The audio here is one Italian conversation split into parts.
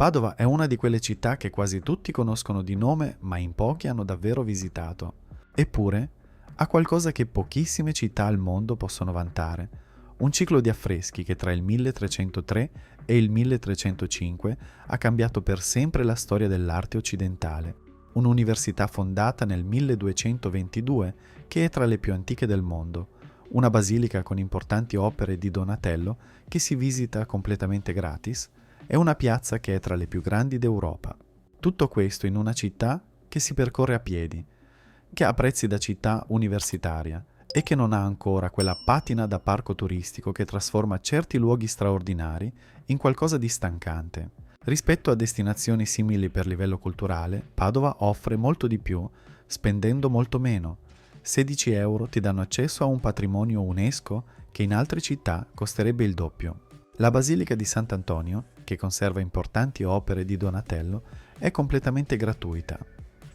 Padova è una di quelle città che quasi tutti conoscono di nome, ma in pochi hanno davvero visitato. Eppure, ha qualcosa che pochissime città al mondo possono vantare: un ciclo di affreschi che tra il 1303 e il 1305 ha cambiato per sempre la storia dell'arte occidentale. Un'università fondata nel 1222 che è tra le più antiche del mondo. Una basilica con importanti opere di Donatello che si visita completamente gratis e una piazza che è tra le più grandi d'Europa. Tutto questo in una città che si percorre a piedi, che ha prezzi da città universitaria e che non ha ancora quella patina da parco turistico che trasforma certi luoghi straordinari in qualcosa di stancante. Rispetto a destinazioni simili per livello culturale, Padova offre molto di più, spendendo molto meno. 16 euro ti danno accesso a un patrimonio UNESCO che in altre città costerebbe il doppio. La Basilica di Sant'Antonio, che conserva importanti opere di Donatello, è completamente gratuita.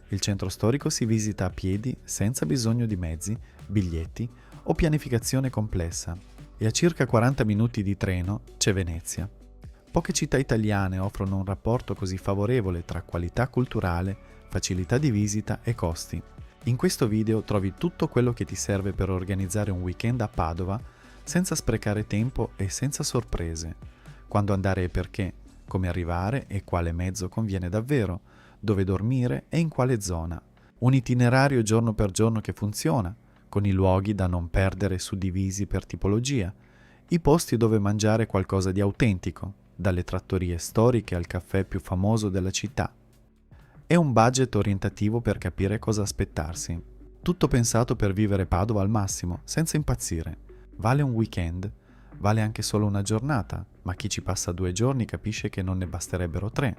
Il centro storico si visita a piedi senza bisogno di mezzi, biglietti o pianificazione complessa, e a circa 40 minuti di treno c'è Venezia. Poche città italiane offrono un rapporto così favorevole tra qualità culturale, facilità di visita e costi. In questo video trovi tutto quello che ti serve per organizzare un weekend a Padova senza sprecare tempo e senza sorprese. Quando andare e perché, come arrivare e quale mezzo conviene davvero, dove dormire e in quale zona. Un itinerario giorno per giorno che funziona, con i luoghi da non perdere suddivisi per tipologia, i posti dove mangiare qualcosa di autentico, dalle trattorie storiche al caffè più famoso della città. È un budget orientativo per capire cosa aspettarsi. Tutto pensato per vivere Padova al massimo, senza impazzire. Vale un weekend? Vale anche solo una giornata, ma chi ci passa 2 giorni capisce che non ne basterebbero 3.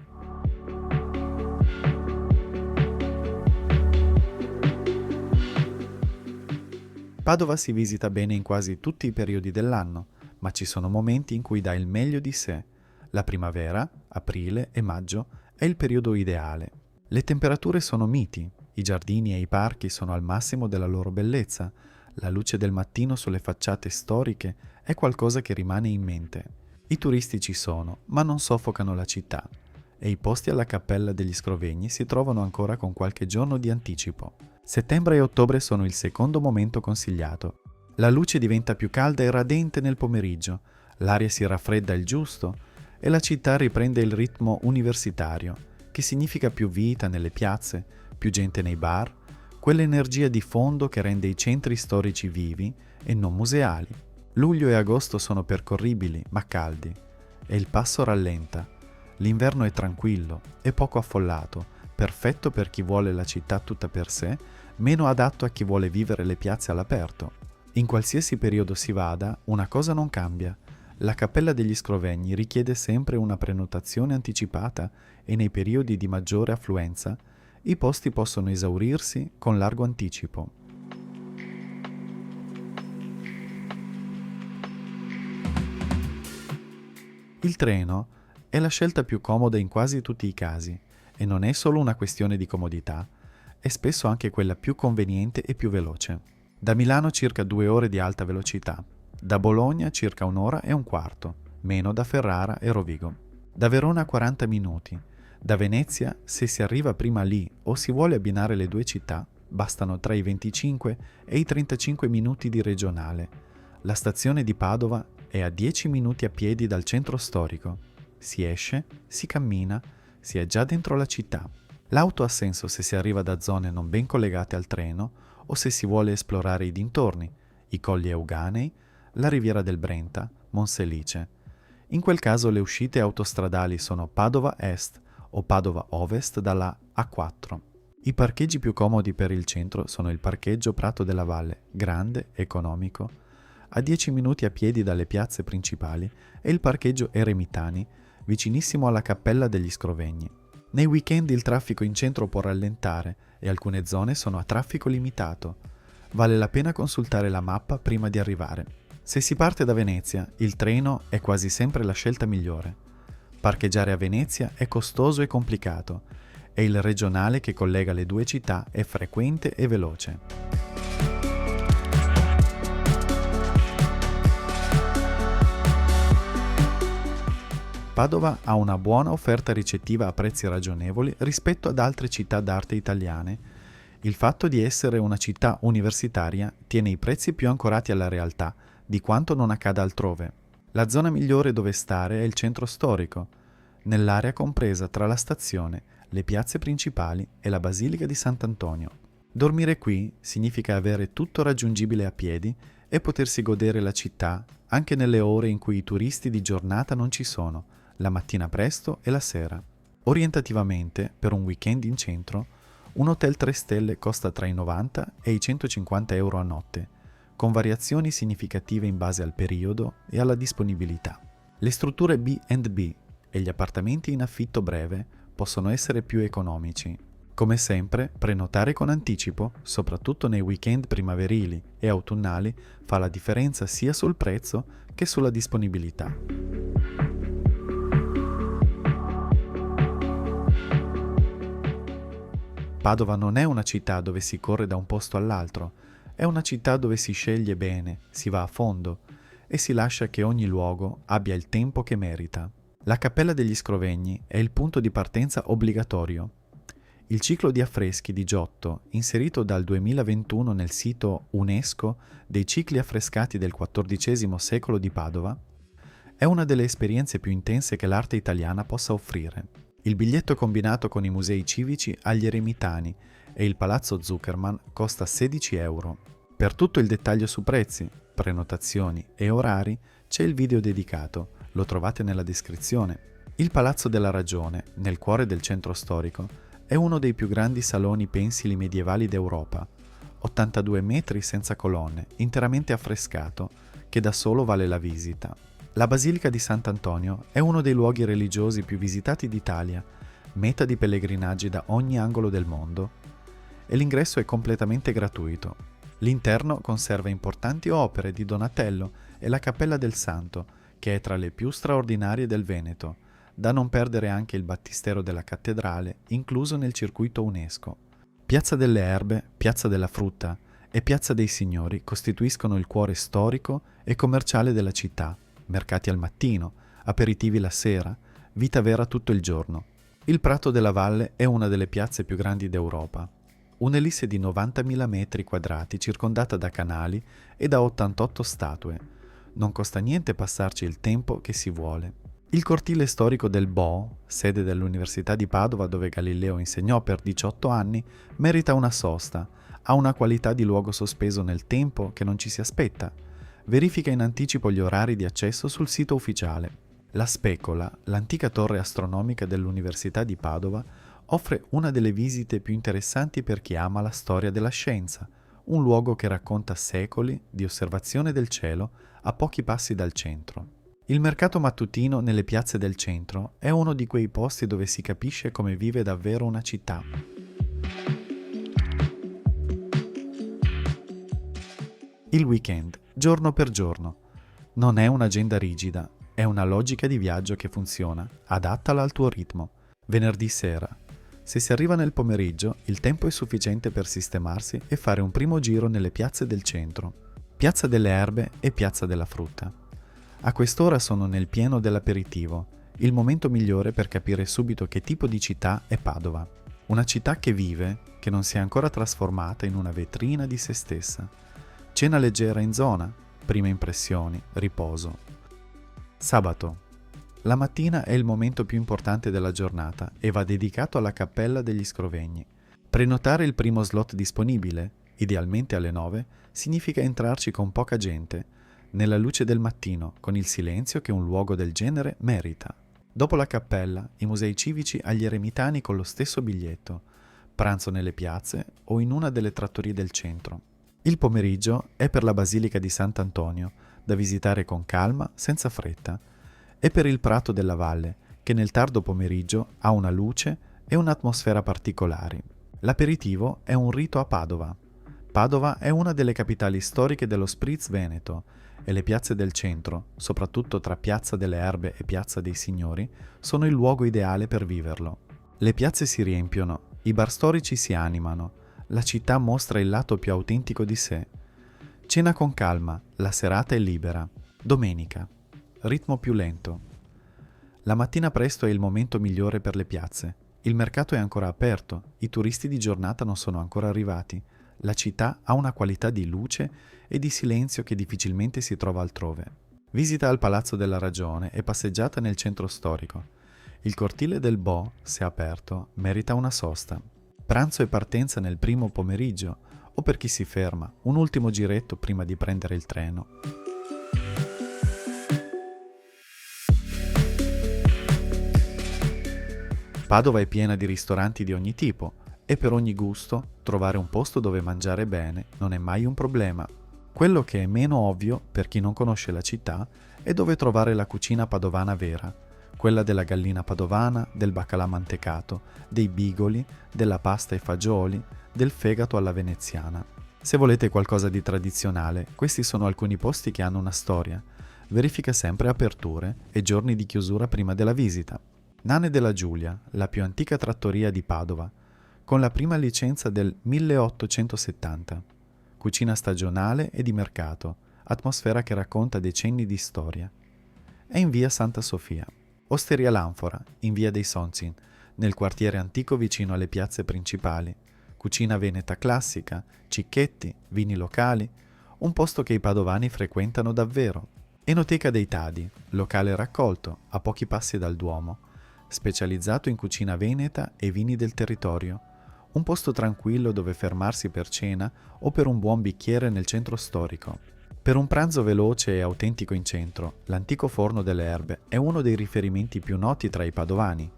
Padova si visita bene in quasi tutti i periodi dell'anno, ma ci sono momenti in cui dà il meglio di sé. La primavera, aprile e maggio, è il periodo ideale. Le temperature sono miti, i giardini e i parchi sono al massimo della loro bellezza, la luce del mattino sulle facciate storiche è qualcosa che rimane in mente. I turisti ci sono, ma non soffocano la città, e i posti alla Cappella degli Scrovegni si trovano ancora con qualche giorno di anticipo. Settembre e ottobre sono il secondo momento consigliato. La luce diventa più calda e radente nel pomeriggio, l'aria si raffredda il giusto e la città riprende il ritmo universitario, che significa più vita nelle piazze, più gente nei bar, quell'energia di fondo che rende i centri storici vivi e non museali. Luglio e agosto sono percorribili ma caldi e il passo rallenta. L'inverno è tranquillo e poco affollato, perfetto per chi vuole la città tutta per sé, meno adatto a chi vuole vivere le piazze all'aperto. In qualsiasi periodo si vada, una cosa non cambia. La Cappella degli Scrovegni richiede sempre una prenotazione anticipata e nei periodi di maggiore affluenza i posti possono esaurirsi con largo anticipo. Il treno è la scelta più comoda in quasi tutti i casi e non è solo una questione di comodità, è spesso anche quella più conveniente e più veloce. Da Milano circa 2 ore di alta velocità, da Bologna circa 1 ora e un quarto, meno da Ferrara e Rovigo. Da Verona 40 minuti, da Venezia, se si arriva prima lì o si vuole abbinare le 2 città, bastano tra i 25 e i 35 minuti di regionale. La stazione di Padova è a 10 minuti a piedi dal centro storico. Si esce, si cammina, si è già dentro la città. L'auto ha senso se si arriva da zone non ben collegate al treno o se si vuole esplorare i dintorni, i colli Euganei, la riviera del Brenta, Monselice. In quel caso le uscite autostradali sono Padova Est o Padova Ovest dalla A4. I parcheggi più comodi per il centro sono il parcheggio Prato della Valle, grande, economico, a 10 minuti a piedi dalle piazze principali, e il parcheggio Eremitani, vicinissimo alla Cappella degli Scrovegni. Nei weekend il traffico in centro può rallentare e alcune zone sono a traffico limitato. Vale la pena consultare la mappa prima di arrivare. Se si parte da Venezia, il treno è quasi sempre la scelta migliore. Parcheggiare a Venezia è costoso e complicato, e il regionale che collega le 2 città è frequente e veloce. Padova ha una buona offerta ricettiva a prezzi ragionevoli rispetto ad altre città d'arte italiane. Il fatto di essere una città universitaria tiene i prezzi più ancorati alla realtà di quanto non accada altrove. La zona migliore dove stare è il centro storico, nell'area compresa tra la stazione, le piazze principali e la Basilica di Sant'Antonio. Dormire qui significa avere tutto raggiungibile a piedi e potersi godere la città anche nelle ore in cui i turisti di giornata non ci sono, la mattina presto e la sera. Orientativamente, per un weekend in centro, un hotel 3 stelle costa tra i 90 e i 150 euro a notte, con variazioni significative in base al periodo e alla disponibilità. Le strutture B&B e gli appartamenti in affitto breve possono essere più economici. Come sempre, prenotare con anticipo, soprattutto nei weekend primaverili e autunnali, fa la differenza sia sul prezzo che sulla disponibilità. Padova non è una città dove si corre da un posto all'altro, è una città dove si sceglie bene, si va a fondo e si lascia che ogni luogo abbia il tempo che merita. La Cappella degli Scrovegni è il punto di partenza obbligatorio. Il ciclo di affreschi di Giotto, inserito dal 2021 nel sito UNESCO dei cicli affrescati del XIV secolo di Padova, è una delle esperienze più intense che l'arte italiana possa offrire. Il biglietto combinato con i musei civici agli Eremitani e il Palazzo Zuckermann costa 16 euro. Per tutto il dettaglio su prezzi, prenotazioni e orari c'è il video dedicato, lo trovate nella descrizione. Il Palazzo della Ragione, nel cuore del centro storico, è uno dei più grandi saloni pensili medievali d'Europa, 82 metri senza colonne, interamente affrescato, che da solo vale la visita. La Basilica di Sant'Antonio è uno dei luoghi religiosi più visitati d'Italia, meta di pellegrinaggi da ogni angolo del mondo, e l'ingresso è completamente gratuito. L'interno conserva importanti opere di Donatello e la Cappella del Santo, che è tra le più straordinarie del Veneto, da non perdere anche il battistero della cattedrale, incluso nel circuito UNESCO. Piazza delle Erbe, Piazza della Frutta e Piazza dei Signori costituiscono il cuore storico e commerciale della città, mercati al mattino, aperitivi la sera, vita vera tutto il giorno. Il Prato della Valle è una delle piazze più grandi d'Europa. Un'ellisse di 90.000 metri quadrati circondata da canali e da 88 statue. Non costa niente passarci il tempo che si vuole. Il cortile storico del Bo, sede dell'Università di Padova dove Galileo insegnò per 18 anni, merita una sosta, ha una qualità di luogo sospeso nel tempo che non ci si aspetta. Verifica in anticipo gli orari di accesso sul sito ufficiale. La Specola, l'antica torre astronomica dell'Università di Padova, offre una delle visite più interessanti per chi ama la storia della scienza, un luogo che racconta secoli di osservazione del cielo a pochi passi dal centro. Il mercato mattutino nelle piazze del centro è uno di quei posti dove si capisce come vive davvero una città. Il weekend, giorno per giorno. Non è un'agenda rigida, è una logica di viaggio che funziona, adattala al tuo ritmo. Venerdì sera. Se si arriva nel pomeriggio, il tempo è sufficiente per sistemarsi e fare un primo giro nelle piazze del centro. Piazza delle Erbe e Piazza della Frutta. A quest'ora sono nel pieno dell'aperitivo, il momento migliore per capire subito che tipo di città è Padova. Una città che vive, che non si è ancora trasformata in una vetrina di se stessa. Cena leggera in zona, prime impressioni, riposo. Sabato. La mattina è il momento più importante della giornata e va dedicato alla Cappella degli Scrovegni. Prenotare il primo slot disponibile, idealmente alle 9, significa entrarci con poca gente, nella luce del mattino, con il silenzio che un luogo del genere merita. Dopo la cappella, i musei civici agli Eremitani con lo stesso biglietto, pranzo nelle piazze o in una delle trattorie del centro. Il pomeriggio è per la Basilica di Sant'Antonio, da visitare con calma, senza fretta, e per il Prato della Valle, che nel tardo pomeriggio ha una luce e un'atmosfera particolari. L'aperitivo è un rito a Padova. Padova è una delle capitali storiche dello Spritz Veneto e le piazze del centro, soprattutto tra Piazza delle Erbe e Piazza dei Signori, sono il luogo ideale per viverlo. Le piazze si riempiono, i bar storici si animano, la città mostra il lato più autentico di sé. Cena con calma, la serata è libera. Domenica. Ritmo più lento. La mattina presto è il momento migliore per le piazze. Il mercato è ancora aperto, i turisti di giornata non sono ancora arrivati. La città ha una qualità di luce e di silenzio che difficilmente si trova altrove. Visita al Palazzo della Ragione e passeggiata nel centro storico. Il cortile del Bo, se aperto, merita una sosta. Pranzo e partenza nel primo pomeriggio, o per chi si ferma, un ultimo giretto prima di prendere il treno. Padova è piena di ristoranti di ogni tipo e per ogni gusto trovare un posto dove mangiare bene non è mai un problema. Quello che è meno ovvio per chi non conosce la città è dove trovare la cucina padovana vera, quella della gallina padovana, del baccalà mantecato, dei bigoli, della pasta e fagioli, del fegato alla veneziana. Se volete qualcosa di tradizionale, questi sono alcuni posti che hanno una storia. Verifica sempre aperture e giorni di chiusura prima della visita. Nane della Giulia, la più antica trattoria di Padova, con la prima licenza del 1870. Cucina stagionale e di mercato, atmosfera che racconta decenni di storia. È in via Santa Sofia. Osteria L'Anfora, in via dei Sonzin, nel quartiere antico vicino alle piazze principali. Cucina veneta classica, cicchetti, vini locali, un posto che i padovani frequentano davvero. Enoteca dei Tadi, locale raccolto, a pochi passi dal Duomo, specializzato in cucina veneta e vini del territorio. Un posto tranquillo dove fermarsi per cena o per un buon bicchiere nel centro storico. Per un pranzo veloce e autentico in centro, l'antico Forno delle Erbe è uno dei riferimenti più noti tra i padovani.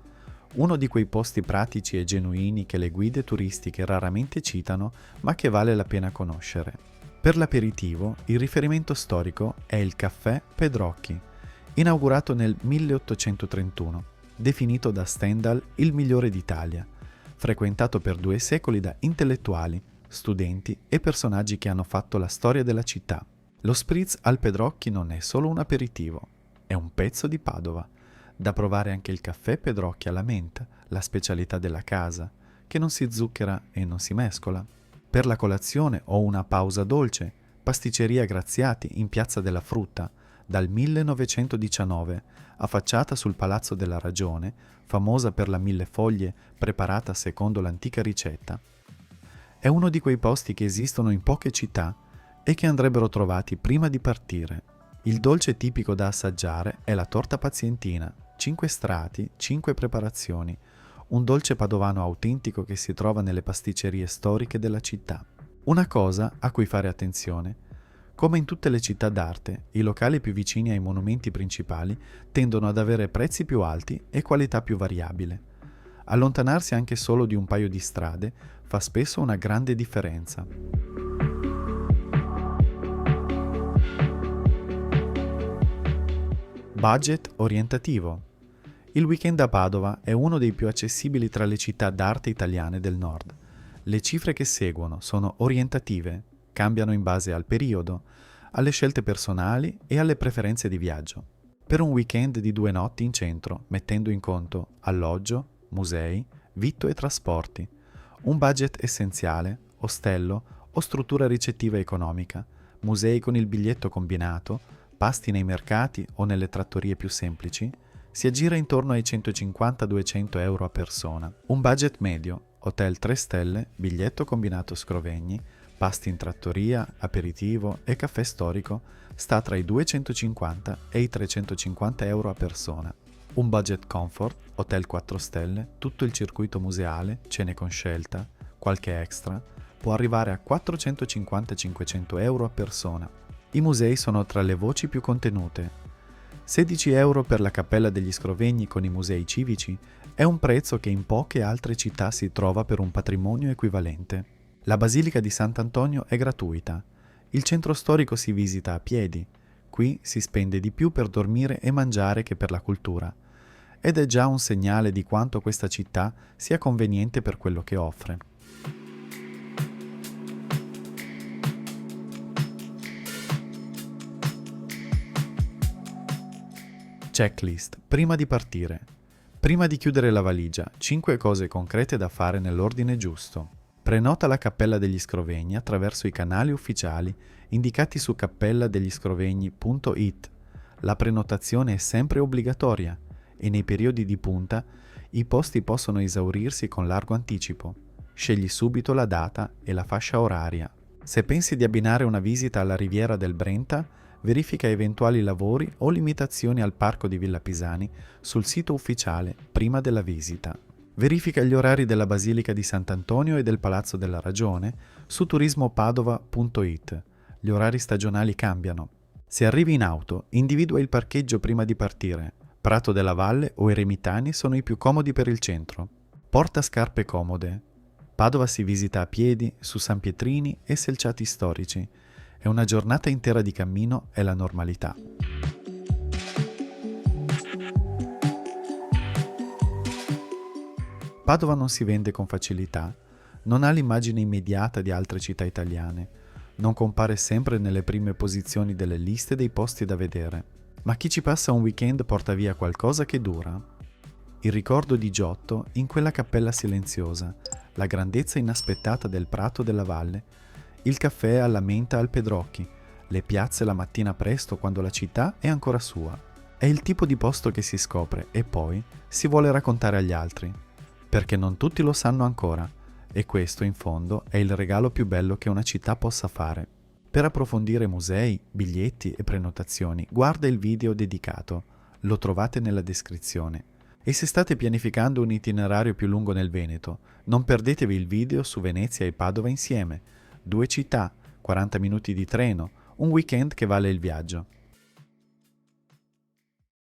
Uno di quei posti pratici e genuini che le guide turistiche raramente citano, ma che vale la pena conoscere. Per l'aperitivo, il riferimento storico è il caffè Pedrocchi, inaugurato nel 1831. Definito da Stendhal il migliore d'Italia, frequentato per 2 secoli da intellettuali, studenti e personaggi che hanno fatto la storia della città. Lo spritz al Pedrocchi non è solo un aperitivo, è un pezzo di Padova. Da provare anche il caffè Pedrocchi alla menta, la specialità della casa, che non si zucchera e non si mescola. Per la colazione o una pausa dolce, pasticceria Graziati in Piazza della Frutta, dal 1919, affacciata sul Palazzo della Ragione, famosa per la millefoglie preparata secondo l'antica ricetta. È uno di quei posti che esistono in poche città e che andrebbero trovati prima di partire. Il dolce tipico da assaggiare è la torta pazientina, 5 strati, 5 preparazioni, un dolce padovano autentico che si trova nelle pasticcerie storiche della città. Una cosa a cui fare attenzione: come in tutte le città d'arte, i locali più vicini ai monumenti principali tendono ad avere prezzi più alti e qualità più variabile. Allontanarsi anche solo di un paio di strade fa spesso una grande differenza. Budget orientativo. Il weekend a Padova è uno dei più accessibili tra le città d'arte italiane del nord. Le cifre che seguono sono orientative, cambiano in base al periodo, alle scelte personali e alle preferenze di viaggio. Per un weekend di 2 notti in centro, mettendo in conto alloggio, musei, vitto e trasporti, un budget essenziale, ostello o struttura ricettiva economica, musei con il biglietto combinato, pasti nei mercati o nelle trattorie più semplici, si aggira intorno ai 150-200 euro a persona. Un budget medio, hotel 3 stelle, biglietto combinato Scrovegni, pasti in trattoria, aperitivo e caffè storico, sta tra i 250 e i 350 euro a persona. Un budget comfort, hotel 4 stelle, tutto il circuito museale, cene con scelta, qualche extra, può arrivare a 450-500 euro a persona. I musei sono tra le voci più contenute. 16 euro per la Cappella degli Scrovegni con i musei civici è un prezzo che in poche altre città si trova per un patrimonio equivalente. La Basilica di Sant'Antonio è gratuita. Il centro storico si visita a piedi. Qui si spende di più per dormire e mangiare che per la cultura. Ed è già un segnale di quanto questa città sia conveniente per quello che offre. Checklist. Prima di partire. Prima di chiudere la valigia, 5 cose concrete da fare nell'ordine giusto. Prenota la Cappella degli Scrovegni attraverso i canali ufficiali indicati su cappelladegliescrovegni.it. La prenotazione è sempre obbligatoria. e nei periodi di punta i posti possono esaurirsi con largo anticipo. Scegli subito la data e la fascia oraria. Se pensi di abbinare una visita alla Riviera del Brenta, verifica eventuali lavori o limitazioni al parco di Villa Pisani sul sito ufficiale prima della visita. Verifica gli orari della Basilica di Sant'Antonio e del Palazzo della Ragione su turismopadova.it. Gli orari stagionali cambiano. Se arrivi in auto, individua il parcheggio prima di partire. Prato della Valle o Eremitani sono i più comodi per il centro. Porta scarpe comode. Padova si visita a piedi, su San Pietrini e selciati storici, e una giornata intera di cammino è la normalità. Padova non si vende con facilità, non ha l'immagine immediata di altre città italiane, non compare sempre nelle prime posizioni delle liste dei posti da vedere, ma chi ci passa un weekend porta via qualcosa che dura. Il ricordo di Giotto in quella cappella silenziosa, la grandezza inaspettata del prato della valle, il caffè alla menta al Pedrocchi, le piazze la mattina presto quando la città è ancora sua. È il tipo di posto che si scopre e poi si vuole raccontare agli altri, perché non tutti lo sanno ancora, e questo in fondo è il regalo più bello che una città possa fare. Per approfondire musei, biglietti e prenotazioni, guarda il video dedicato, lo trovate nella descrizione. E se state pianificando un itinerario più lungo nel Veneto, non perdetevi il video su Venezia e Padova insieme. 2 città, 40 minuti di treno, un weekend che vale il viaggio.